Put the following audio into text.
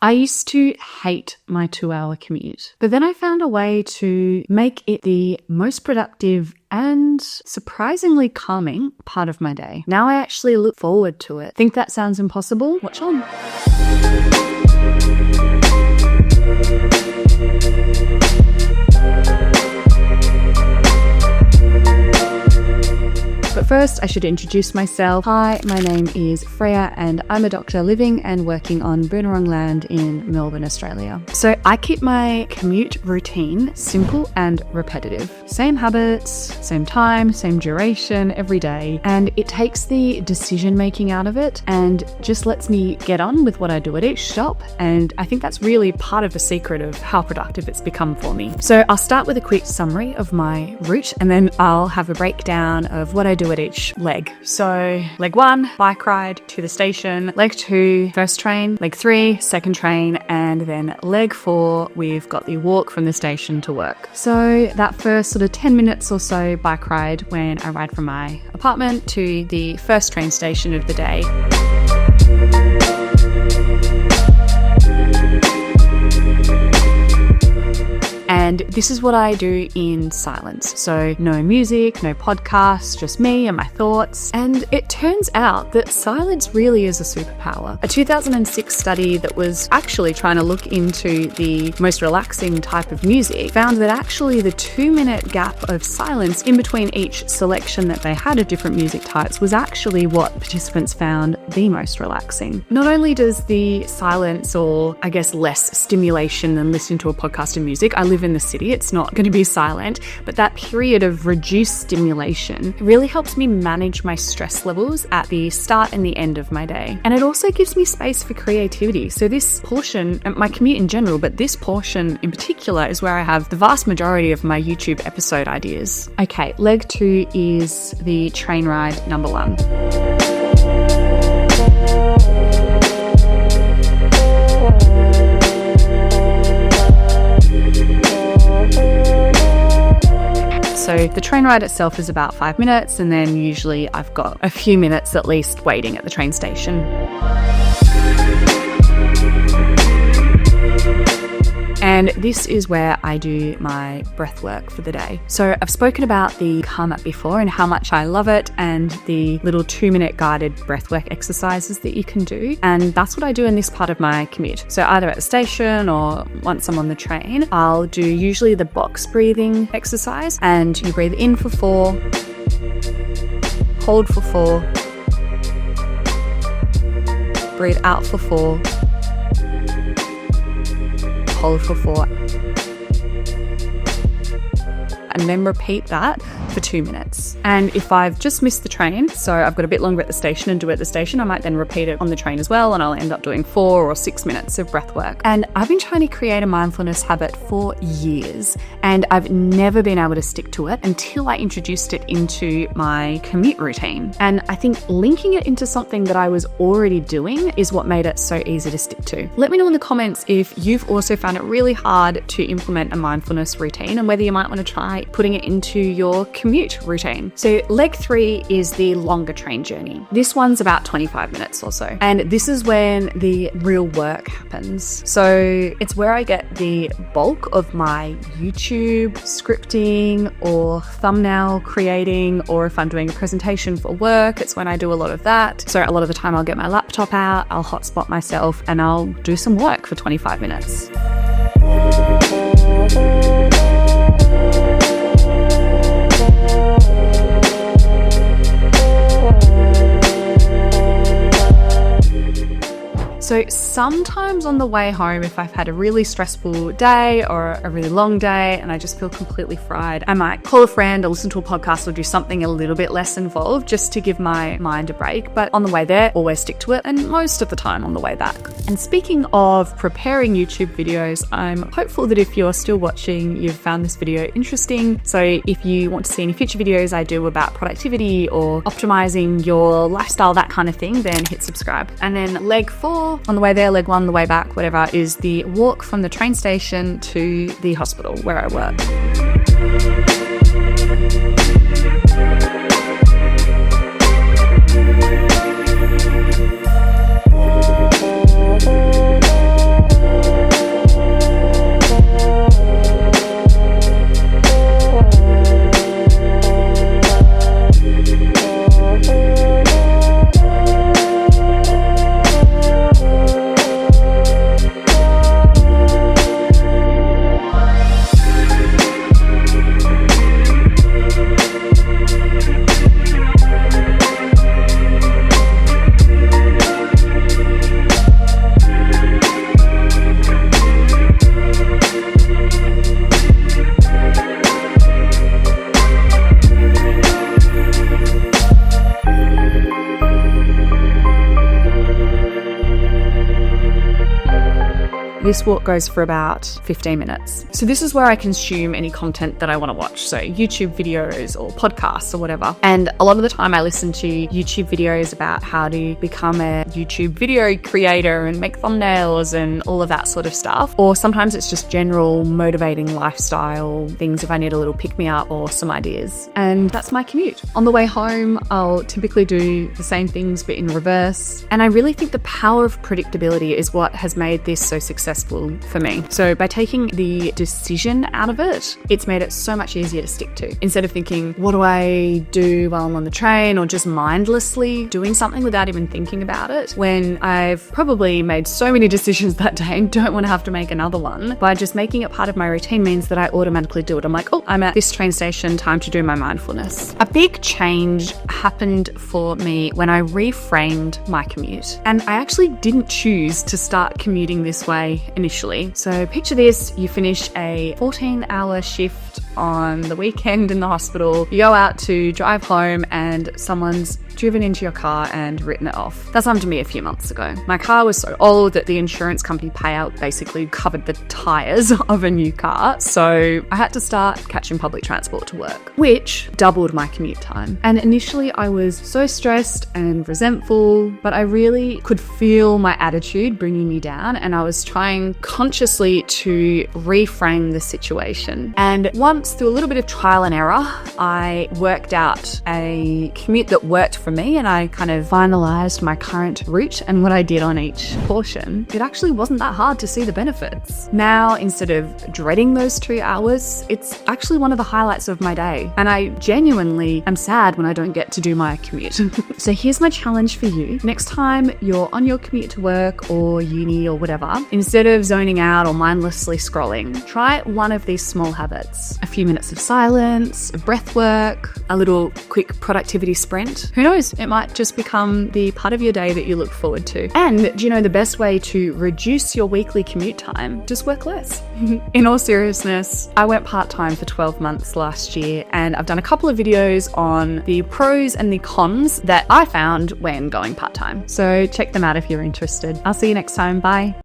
I used to hate my 2-hour commute, but then I found a way to make it the most productive and surprisingly calming part of my day. Now I actually look forward to it. Think that sounds impossible? Watch on. But first, I should introduce myself. Hi, my name is Freya and I'm a doctor living and working on Boonwurrung land in Melbourne, Australia. So I keep my commute routine simple and repetitive. Same habits, same time, same duration every day. And it takes the decision making out of it and just lets me get on with what I do at each stop. And I think that's really part of the secret of how productive it's become for me. So I'll start with a quick summary of my route and then I'll have a breakdown of what I do at each leg. So leg 1, bike ride to the station. Leg 2, first train. Leg 3, second train. And then leg 4, we've got the walk from the station to work. So that first sort of 10 minutes or so bike ride when I ride from my apartment to the first train station of the day. And this is what I do in silence. So no music, no podcasts, just me and my thoughts. And it turns out that silence really is a superpower. A 2006 study that was actually trying to look into the most relaxing type of music found that actually the 2-minute gap of silence in between each selection that they had of different music types was actually what participants found the most relaxing. Not only does the silence, or I guess less stimulation than listening to a podcast and music, I live in the city, it's not going to be silent, but that period of reduced stimulation really helps me manage my stress levels at the start and the end of my day. And it also gives me space for creativity. So this portion, my commute in general, but this portion in particular is where I have the vast majority of my YouTube episode ideas. Okay, leg 2 is the train ride number 1. So the train ride itself is about 5 minutes, and then usually I've got a few minutes at least waiting at the train station. And this is where I do my breath work for the day. So I've spoken about the Calm app before and how much I love it, and the little 2-minute guided breathwork exercises that you can do. And that's what I do in this part of my commute. So either at the station or once I'm on the train, I'll do usually the box breathing exercise, and you breathe in for 4, hold for 4, breathe out for 4, hold for 4, and then repeat that for 2 minutes. And if I've just missed the train, so I've got a bit longer at the station and do it at the station, I might then repeat it on the train as well, and I'll end up doing 4 or 6 minutes of breath work. And I've been trying to create a mindfulness habit for years, and I've never been able to stick to it until I introduced it into my commute routine. And I think linking it into something that I was already doing is what made it so easy to stick to. Let me know in the comments if you've also found it really hard to implement a mindfulness routine, and whether you might want to try putting it into your commute routine. So leg 3 is the longer train journey. This one's about 25 minutes or so. And this is when the real work happens. So it's where I get the bulk of my YouTube scripting or thumbnail creating, or if I'm doing a presentation for work, it's when I do a lot of that. So a lot of the time I'll get my laptop out, I'll hotspot myself, and I'll do some work for 25 minutes. So sometimes on the way home, if I've had a really stressful day or a really long day and I just feel completely fried, I might call a friend or listen to a podcast or do something a little bit less involved just to give my mind a break. But on the way there, always stick to it, and most of the time on the way back. And speaking of preparing YouTube videos, I'm hopeful that if you're still watching, you've found this video interesting. So if you want to see any future videos I do about productivity or optimizing your lifestyle, that kind of thing, then hit subscribe. And then leg 4, on the way there, leg 1, the way back, whatever, is the walk from the train station to the hospital where I work. This walk goes for about 15 minutes. So this is where I consume any content that I want to watch. So YouTube videos or podcasts or whatever. And a lot of the time I listen to YouTube videos about how to become a YouTube video creator and make thumbnails and all of that sort of stuff. Or sometimes it's just general motivating lifestyle things if I need a little pick me up or some ideas. And that's my commute. On the way home, I'll typically do the same things but in reverse. And I really think the power of predictability is what has made this so successful for me. So by taking the decision out of it, it's made it so much easier to stick to. Instead of thinking, what do I do while I'm on the train, or just mindlessly doing something without even thinking about it, when I've probably made so many decisions that day and don't want to have to make another one. By just making it part of my routine means that I automatically do it. I'm like, oh, I'm at this train station, time to do my mindfulness. A big change happened for me when I reframed my commute. And I actually didn't choose to start commuting this way initially. So picture this, you finish a 14-hour shift on the weekend in the hospital, you go out to drive home and someone's driven into your car and written it off. That happened to me a few months ago. My car was so old that the insurance company payout basically covered the tyres of a new car, so I had to start catching public transport to work, which doubled my commute time. And initially I was so stressed and resentful, but I really could feel my attitude bringing me down, and I was trying consciously to reframe the situation. And once, through a little bit of trial and error, I worked out a commute that worked for me, and I kind of finalized my current route and what I did on each portion. It actually wasn't that hard to see the benefits. Now, instead of dreading those 2 hours, it's actually one of the highlights of my day. And I genuinely am sad when I don't get to do my commute. So here's my challenge for you. Next time you're on your commute to work or uni or whatever, instead of zoning out or mindlessly scrolling, try one of these small habits. A few minutes of silence, breath work, a little quick productivity sprint. Who knows? It might just become the part of your day that you look forward to. And do you know the best way to reduce your weekly commute time? Just work less. In all seriousness, I went part-time for 12 months last year, and I've done a couple of videos on the pros and the cons that I found when going part-time. So check them out if you're interested. I'll see you next time. Bye.